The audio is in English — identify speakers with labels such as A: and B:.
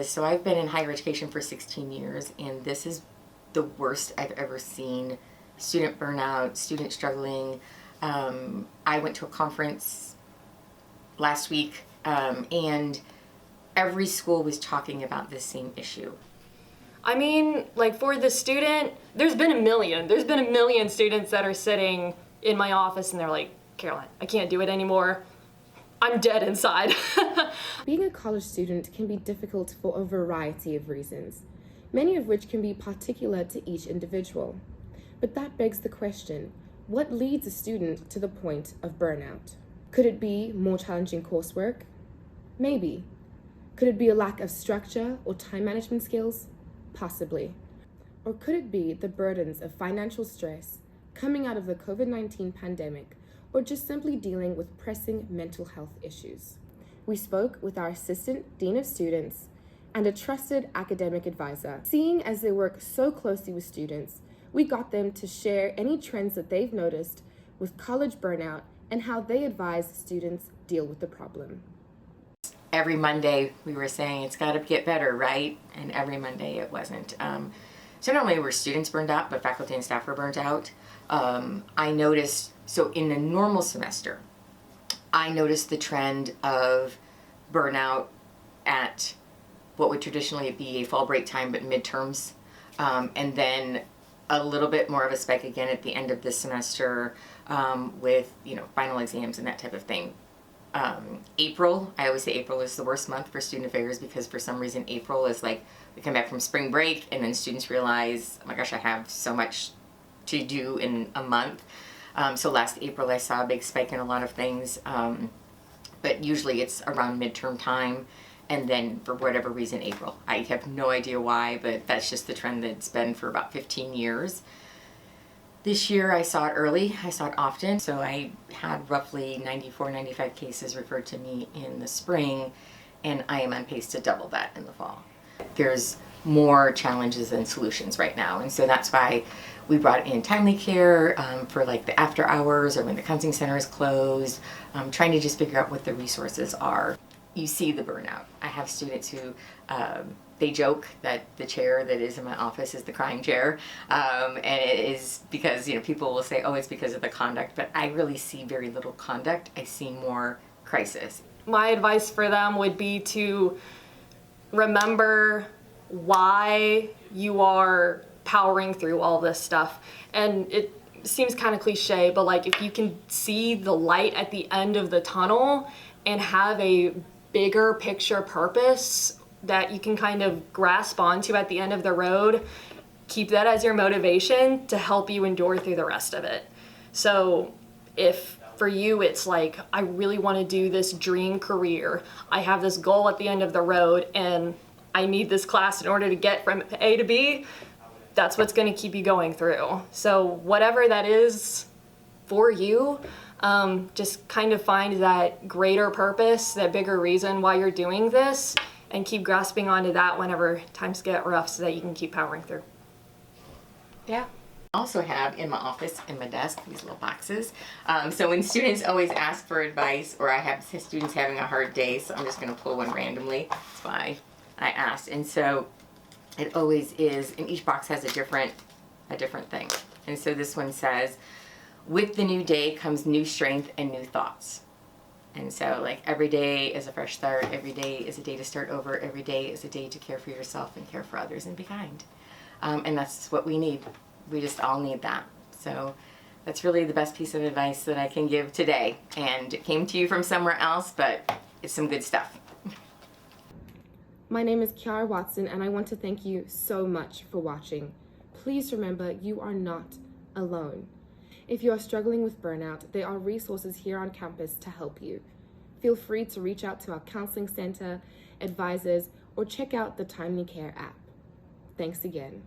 A: So I've been in higher education for 16 years, and this is the worst I've ever seen. Student burnout, student struggling. I went to a conference last week, and every school was talking about this same issue.
B: I mean, like for the student, there's been a million students that are sitting in my office and they're like, Caroline, I can't do it anymore. I'm dead inside.
C: Being a college student can be difficult for a variety of reasons, many of which can be particular to each individual. But that begs the question, what leads a student to the point of burnout? Could it be more challenging coursework? Maybe. Could it be a lack of structure or time management skills? Possibly. Or could it be the burdens of financial stress coming out of the COVID-19 pandemic, or just simply dealing with pressing mental health issues? We spoke with our Assistant Dean of Students and a trusted academic advisor. Seeing as they work so closely with students, we got them to share any trends that they've noticed with college burnout and how they advise students deal with the problem.
A: Every Monday we were saying it's got to get better, right? And every Monday it wasn't. So not only were students burned out, but faculty and staff were burnt out. I noticed, so in a normal semester, I noticed the trend of burnout at what would traditionally be a fall break time, but midterms, and then a little bit more of a spike again at the end of the semester with final exams and that type of thing. April, I always say April is the worst month for student affairs because for some reason April is like we come back from spring break and then students realize, oh my gosh, I have so much to do in a month. So last April I saw a big spike in a lot of things, but usually it's around midterm time, and then for whatever reason April. I have no idea why, but that's just the trend that's been for about 15 years. This year I saw it early, I saw it often, so I had roughly 94, 95 cases referred to me in the spring, and I am on pace to double that in the fall. There's more challenges than solutions right now, and so that's why we brought in timely care for like the after hours or when the counseling center is closed, trying to just figure out what the resources are. You see the burnout. I have students who they joke that the chair that is in my office is the crying chair, and it is because people will say, oh, it's because of the conduct, but I really see very little conduct. I see more crisis.
B: My advice for them would be to remember why you are powering through all this stuff. And it seems kind of cliche, but like if you can see the light at the end of the tunnel and have a bigger picture purpose that you can kind of grasp onto at the end of the road, keep that as your motivation to help you endure through the rest of it. So if for you it's like, I really want to do this dream career, I have this goal at the end of the road and I need this class in order to get from A to B, that's what's going to keep you going through. So whatever that is for you, just kind of find that greater purpose, that bigger reason why you're doing this, and keep grasping onto that whenever times get rough so that you can keep powering through.
A: Yeah. I also have in my office, in my desk, these little boxes. So when students always ask for advice, or I have students having a hard day, so I'm just going to pull one randomly. That's why I asked. And so it always is, and each box has a different thing. And so this one says, with the new day comes new strength and new thoughts. And so like every day is a fresh start, every day is a day to start over, every day is a day to care for yourself and care for others and be kind. And that's what we need. We just all need that. So that's really the best piece of advice that I can give today. And it came to you from somewhere else, but it's some good stuff.
C: My name is Kiara Watson, and I want to thank you so much for watching. Please remember, you are not alone. If you are struggling with burnout, there are resources here on campus to help you. Feel free to reach out to our counseling center, advisors, or check out the Timely Care app. Thanks again.